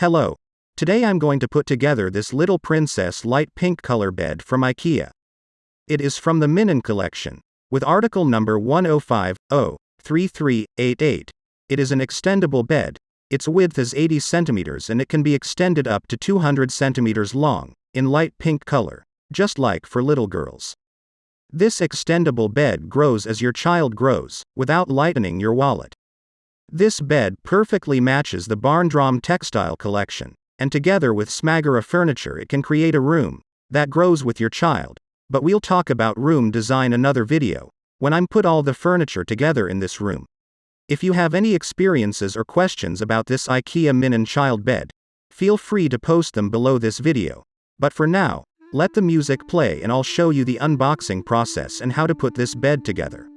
Hello. Today I'm going to put together this little princess light pink color bed from IKEA. It is from the Minnenen collection, with article number 10503388. It is an extendable bed. Its width is 80 centimeters and it can be extended up to 200 centimeters long, in light pink color, just like for little girls. This extendable bed grows as your child grows, without lightening your wallet. This bed perfectly matches the BARNDRÖM textile collection, and together with SMÅGÖRA furniture it can create a room that grows with your child. But we'll talk about room design another video, when I'm put all the furniture together in this room. If you have any experiences or questions about this IKEA Minnenen child bed, feel free to post them below this video. But for now, let the music play and I'll show you the unboxing process and how to put this bed together.